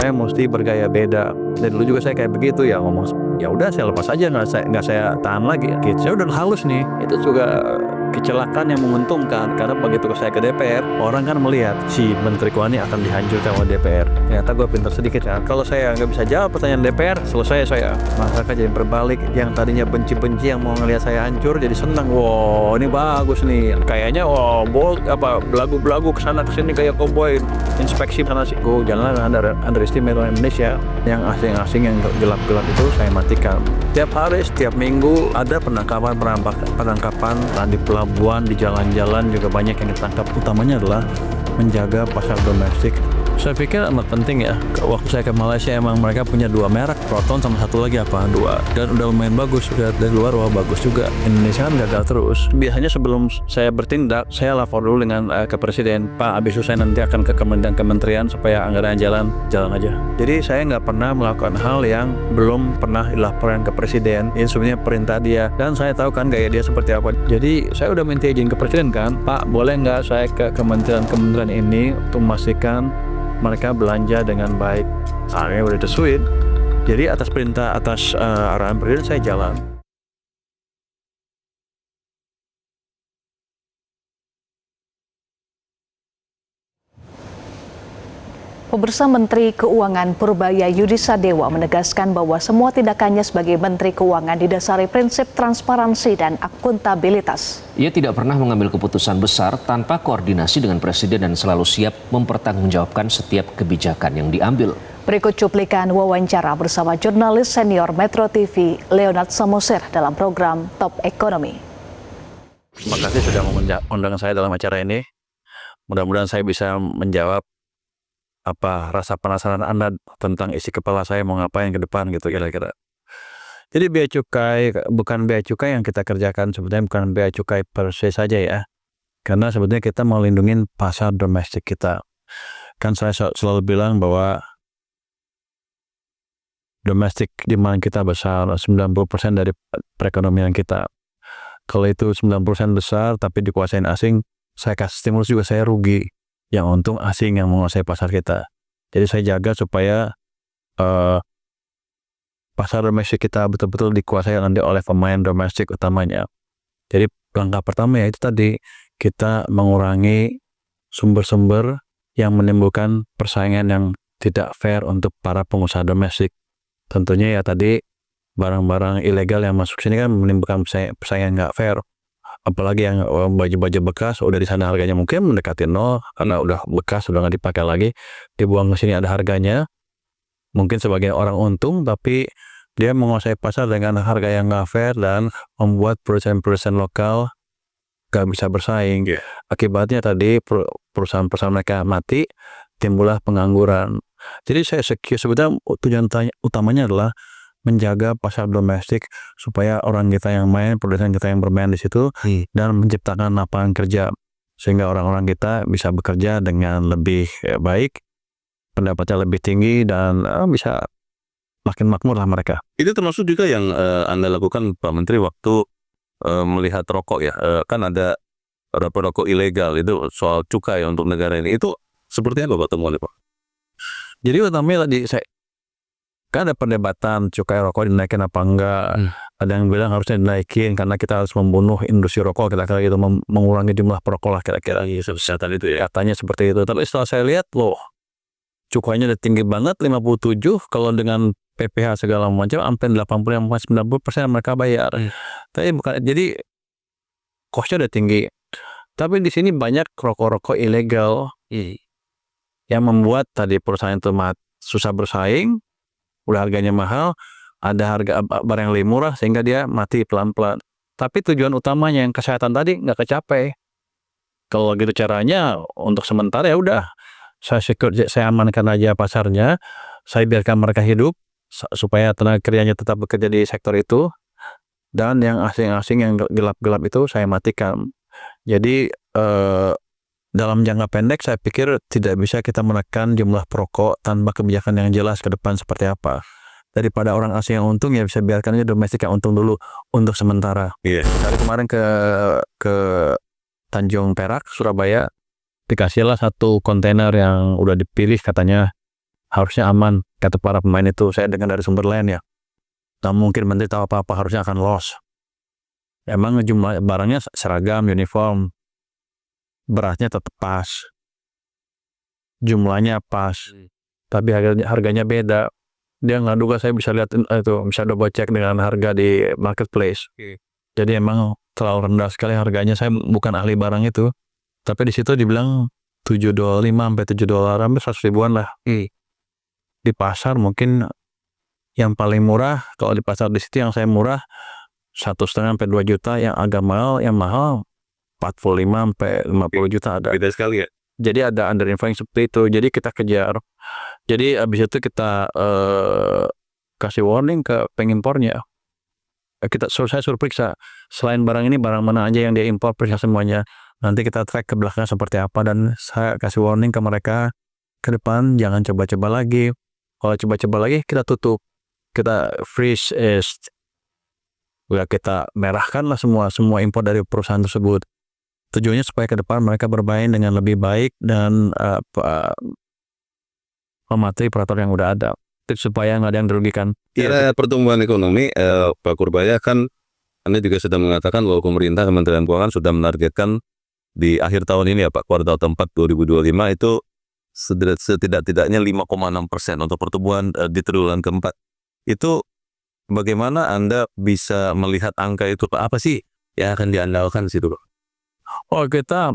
saya mesti bergaya beda. Dari dulu juga saya kayak begitu ya, ngomong ya udah saya lepas aja, nggak saya tahan lagi. Gitu. Saya udah halus nih. Itu juga kecelakaan yang menguntungkan karena begitu saya ke DPR, orang kan melihat si Menteri Keuangan ini akan dihancurkan oleh DPR. Ternyata gue pintar sedikit kan. Kalau saya nggak bisa jawab pertanyaan DPR, selesai saya. Masyarakat jadi berbalik, yang tadinya benci-benci yang mau ngelihat saya hancur jadi senang. Wow, ini bagus nih. Kayaknya belagu-belagu kesana kesini kayak cowboy inspeksi sana sih. Gue jangan underestimate orang Indonesia. Yang asing-asing yang gelap-gelap itu saya matikan. Tiap hari, setiap minggu ada penangkapan di pelabuhan, di jalan-jalan juga banyak yang ditangkap. Utamanya adalah menjaga pasar domestik. Saya pikir amat penting ya. Waktu saya ke Malaysia emang mereka punya 2 merek, Proton sama satu lagi apa? 2. Dan udah lumayan bagus, udah dari luar wah bagus juga. Indonesia kan gagal terus. Biasanya sebelum saya bertindak, saya lapor dulu dengan ke Presiden. Pak, abis itu saya nanti akan ke kementerian supaya anggaran jalan aja. Jadi saya nggak pernah melakukan hal yang belum pernah dilaporkan ke Presiden. Ini sebenarnya perintah dia. Dan saya tahu kan gaya dia seperti apa. Jadi saya udah minta izin ke Presiden kan, Pak, boleh nggak saya ke kementerian ini untuk memastikan mereka belanja dengan baik. Saya udah disuit. Jadi atas arahan Presiden saya jalan. Pemirsa, Menteri Keuangan Purbaya Yudi Sadewa menegaskan bahwa semua tindakannya sebagai Menteri Keuangan didasari prinsip transparansi dan akuntabilitas. Ia tidak pernah mengambil keputusan besar tanpa koordinasi dengan Presiden dan selalu siap mempertanggungjawabkan setiap kebijakan yang diambil. Berikut cuplikan wawancara bersama jurnalis senior Metro TV Leonard Samosir dalam program Top Ekonomi. Terima kasih sudah mengundang saya dalam acara ini. Mudah-mudahan saya bisa menjawab apa rasa penasaran Anda tentang isi kepala saya mau ngapain ke depan gitu kira-kira. Jadi bea cukai bukan bea cukai yang kita kerjakan sebetulnya bukan bea cukai per se saja ya. Karena sebetulnya kita mau lindungin pasar domestik kita. Kan saya selalu bilang bahwa domestik demand kita besar, 90% dari perekonomian kita. Kalau itu 90% besar tapi dikuasain asing, saya kasih stimulus juga saya rugi. Yang untung asing yang menguasai pasar kita. Jadi saya jaga supaya pasar domestik kita betul-betul dikuasai nanti oleh pemain domestik utamanya. Jadi langkah pertama ya itu tadi, kita mengurangi sumber-sumber yang menimbulkan persaingan yang tidak fair untuk para pengusaha domestik. Tentunya ya tadi barang-barang ilegal yang masuk sini kan menimbulkan persaingan nggak fair. Apalagi yang baju-baju bekas udah di sana harganya mungkin mendekati 0 karena udah bekas, udah nggak dipakai lagi, dibuang ke sini ada harganya. Mungkin sebagian orang untung tapi dia menguasai pasar dengan harga yang nggak fair dan membuat perusahaan-perusahaan lokal nggak bisa bersaing. Akibatnya tadi perusahaan-perusahaan mereka mati, timbullah pengangguran. Jadi saya sebetulnya tujuan utamanya adalah menjaga pasar domestik supaya orang kita yang main, produsen kita yang bermain di situ dan menciptakan lapangan kerja sehingga orang-orang kita bisa bekerja dengan lebih baik, pendapatnya lebih tinggi dan bisa makin makmur lah mereka. Itu termasuk juga yang Anda lakukan Pak Menteri waktu melihat rokok ya, kan ada rokok ilegal itu soal cukai untuk negara ini. Itu seperti apa Pak temuannya Pak? Jadi utamanya tadi kan ada perdebatan cukai rokok dinaikin apa enggak. Ada yang bilang harusnya dinaikin karena kita harus membunuh industri rokok, kira-kira gitu, mengurangi jumlah perokok lah kira-kira kesehatan itu ya. Katanya seperti itu. Tapi setelah saya lihat loh, cukainya udah tinggi banget 57, kalau dengan PPh segala macam sampai 80-90% mereka bayar. Tapi bukan, jadi cost-nya udah tinggi. Tapi di sini banyak rokok-rokok ilegal yang membuat tadi perusahaan itu susah bersaing. Udah harganya mahal, ada harga barang yang lebih murah sehingga dia mati pelan-pelan. Tapi tujuan utamanya yang kesehatan tadi nggak kecapai. Kalau gitu caranya untuk sementara ya udah saya amankan aja pasarnya, saya biarkan mereka hidup supaya tenaga kerjanya tetap bekerja di sektor itu, dan yang asing-asing yang gelap-gelap itu saya matikan. Jadi dalam jangka pendek saya pikir tidak bisa kita menekan jumlah perokok tanpa kebijakan yang jelas ke depan seperti apa. Daripada orang asing yang untung ya bisa biarkan aja domestik yang untung dulu untuk sementara. Dari kemarin ke Tanjung Perak, Surabaya, dikasihlah 1 kontainer yang udah dipilih katanya harusnya aman, kata para pemain itu. Saya dengar dari sumber lain ya. Tak mungkin menteri tahu apa-apa, harusnya akan loss. Emang jumlah barangnya seragam, uniform, berasnya tetap pas, jumlahnya pas, tapi harganya beda. Dia nggak duga saya bisa lihat itu, bisa double check dengan harga di marketplace. Jadi emang terlalu rendah sekali harganya. Saya bukan ahli barang itu, tapi di situ dibilang $7.5 sampai $7 sampai 100 ribuan lah. Di pasar mungkin yang paling murah, kalau di pasar di situ yang saya murah 1,5 sampai 2 juta, yang agak mahal, yang mahal 45 sampai 50 juta ada. Beda sekali ya. Jadi ada under influence seperti itu. Jadi kita kejar. Jadi abis itu kita kasih warning ke pengimpornya. Saya suruh periksa selain barang ini barang mana aja yang dia impor, periksa semuanya. Nanti kita track ke belakang seperti apa, dan saya kasih warning ke mereka ke depan jangan coba-coba lagi. Kalau coba-coba lagi kita tutup, kita freeze, kita merahkan lah semua impor dari perusahaan tersebut. Tujuannya supaya ke depan mereka bermain dengan lebih baik dan mematuhi peraturan yang udah ada, supaya nggak ada yang dirugikan. Kira pertumbuhan ekonomi, Pak Kurbaya, kan Anda juga sudah mengatakan bahwa pemerintah, Kementerian Keuangan sudah menargetkan di akhir tahun ini ya Pak, kuartal keempat 2025 itu setidak-tidaknya 5,6% untuk pertumbuhan di triwulan keempat. Itu bagaimana Anda bisa melihat angka itu Pak? Apa sih yang akan diandalkan situ Pak? Oh, kita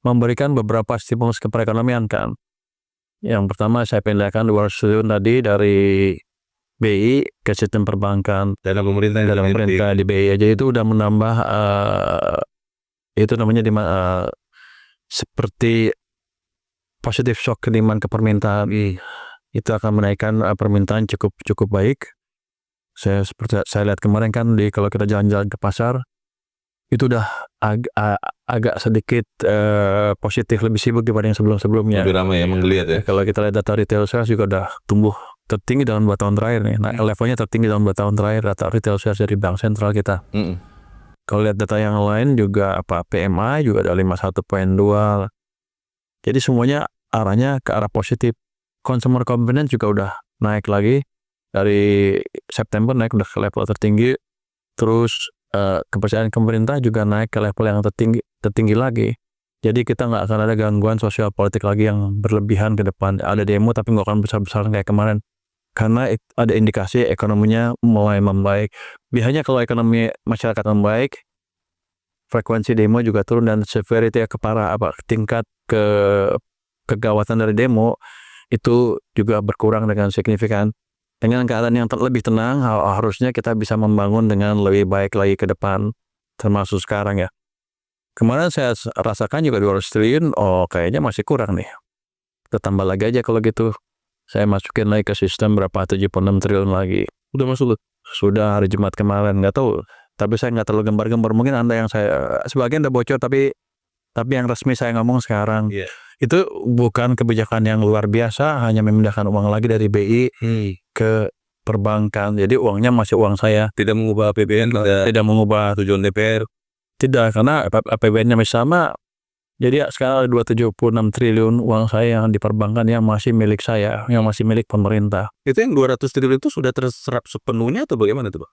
memberikan beberapa stimulus ke perekonomian kan. Yang pertama saya pindahkan 200 triliun tadi dari BI ke sistem perbankan. Dana pemerintah Di BI aja itu udah menambah itu namanya seperti positive shock demand ke permintaan. Itu akan menaikkan permintaan cukup baik. Saya lihat kemarin kan kalau kita jalan-jalan ke pasar itu udah agak sedikit positif, lebih sibuk dibanding sebelum-sebelumnya. Lebih ramai ya, menggeliat ya. Kalau kita lihat data retail sales juga udah tumbuh tertinggi dalam 2 tahun terakhir nih. Nah, levelnya tertinggi dalam 2 tahun terakhir data retail sales dari bank sentral kita. Kalau lihat data yang lain juga PMI juga ada 51.2. Jadi semuanya arahnya ke arah positif. Consumer confidence juga udah naik lagi dari September, naik udah ke level tertinggi. Terus kepercayaan pemerintah juga naik ke level yang tertinggi lagi. Jadi kita nggak akan ada gangguan sosial politik lagi yang berlebihan ke depan. Ada demo tapi nggak akan besar-besaran kayak kemarin. Karena ada indikasi ekonominya mulai membaik. Biasanya kalau ekonomi masyarakat membaik, frekuensi demo juga turun dan severity tingkat kegawatan dari demo itu juga berkurang dengan signifikan. Dengan keadaan yang lebih tenang, harusnya kita bisa membangun dengan lebih baik lagi ke depan, termasuk sekarang ya. Kemarin saya rasakan juga 200 triliun, kayaknya masih kurang nih. Kita tambah lagi aja kalau gitu. Saya masukin lagi ke sistem berapa, 76 triliun lagi. Udah masuk? Sudah hari Jumat kemarin, nggak tahu. Tapi saya nggak terlalu gembar-gembar. Mungkin Anda yang sebagian udah bocor, tapi yang resmi saya ngomong sekarang. Itu bukan kebijakan yang luar biasa, hanya memindahkan uang lagi dari BI ke perbankan. Jadi uangnya masih uang saya. Tidak mengubah APBN, Tidak mengubah tujuan DPR. Tidak, karena APBN-nya masih sama. Jadi sekarang ada 276 triliun uang saya yang di perbankan yang masih milik saya, yang masih milik pemerintah. Itu yang 200 triliun itu sudah terserap sepenuhnya atau bagaimana itu Pak?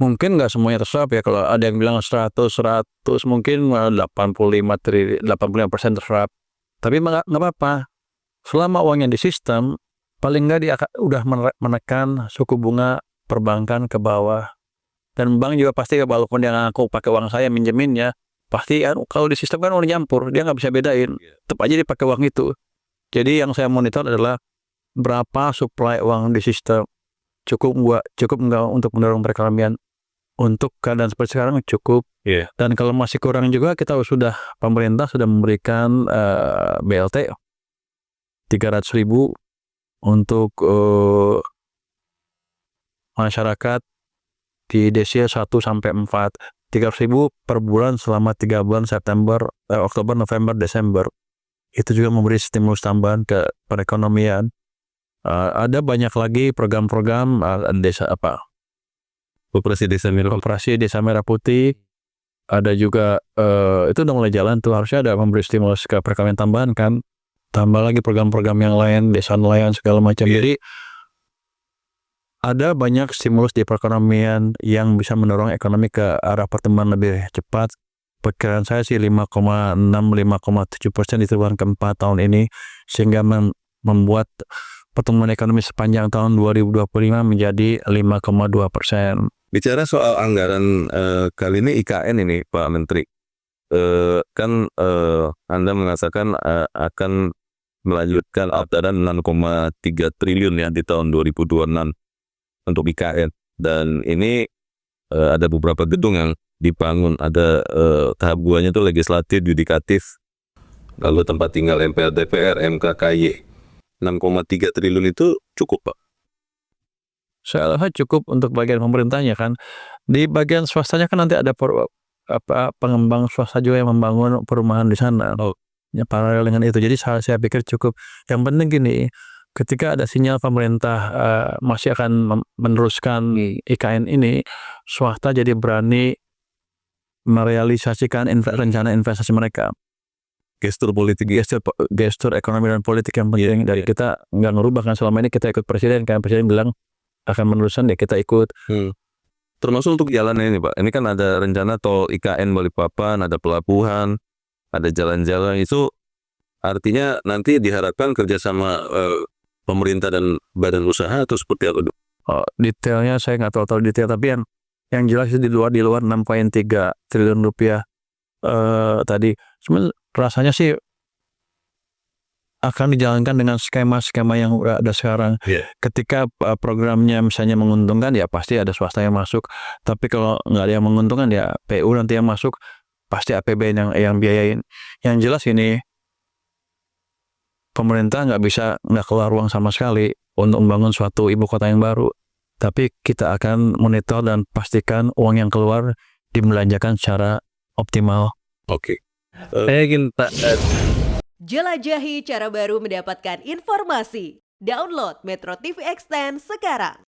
Mungkin nggak semuanya terserap ya. Kalau ada yang bilang 100 mungkin 85% terserap. Tapi nggak apa-apa. Selama uangnya di sistem, paling nggak dia udah menekan suku bunga perbankan ke bawah. Dan bank juga pasti walaupun dia ngaku pakai uang saya minjeminnya, pasti kalau di sistem kan udah nyampur, dia nggak bisa bedain. Tetap aja dia pakai uang itu. Jadi yang saya monitor adalah berapa supply uang di sistem. Cukup nggak untuk mendorong perekonomian. Untuk keadaan seperti sekarang cukup. Dan kalau masih kurang juga, pemerintah sudah memberikan BLT 300.000 untuk masyarakat di desia 1 sampai 4. 300.000 per bulan selama 3 bulan Oktober, November, Desember. Itu juga memberi stimulus tambahan ke perekonomian. Ada banyak lagi program-program Koperasi Desa Merah Putih. Ada juga itu udah mulai jalan tuh, harusnya ada memberi stimulus ke perekonomian tambahan kan. tambah lagi program-program yang lain, desa nelayan segala macam. Jadi ada banyak stimulus di perekonomian yang bisa mendorong ekonomi ke arah pertumbuhan lebih cepat. Perkiraan saya sih 5,6-5,7% di triwulan keempat tahun ini, sehingga membuat pertumbuhan ekonomi sepanjang tahun 2025 menjadi 5,2%. Bicara soal anggaran kali ini IKN ini Pak Menteri, kan Anda mengatakan akan melanjutkan anggaran 6,3 triliun ya di tahun 2026 untuk IKN, dan ini ada beberapa gedung yang dibangun, ada tahap 2-nya itu legislatif, yudikatif, lalu tempat tinggal MPR, DPR, MK, KY. 6,3 triliun itu cukup Pak? Saya lihat cukup untuk bagian pemerintahnya kan. Di bagian swastanya kan nanti ada pengembang swasta juga yang membangun perumahan di sana. Ya, paralel dengan itu. Jadi saya pikir cukup. Yang penting gini, ketika ada sinyal pemerintah masih akan meneruskan IKN ini, swasta jadi berani merealisasikan rencana investasi mereka. Gestur politik, Gestur ekonomi dan politik yang penting dari kita nggak ngerubah kan. Selama ini kita ikut presiden, kan presiden bilang akan meneruskan, ya kita ikut. Termasuk untuk jalan ini Pak, ini kan ada rencana tol IKN Balikpapan, ada pelabuhan, ada jalan-jalan, itu artinya nanti diharapkan kerjasama pemerintah dan badan usaha atau seperti apa? Detailnya saya nggak tahu detail, tapi yang jelas itu di luar 6,3 triliun rupiah tadi. Cuman rasanya sih akan dijalankan dengan skema-skema yang ada sekarang. Ketika programnya misalnya menguntungkan, ya pasti ada swasta yang masuk. Tapi kalau nggak ada yang menguntungkan, ya PU nanti yang masuk, pasti APBN yang biayain. Yang jelas ini pemerintah nggak keluar uang sama sekali untuk membangun suatu ibu kota yang baru. Tapi kita akan monitor dan pastikan uang yang keluar dibelanjakan secara optimal. Oke. Jelajahi cara baru mendapatkan informasi. Download Metro TV Extend sekarang.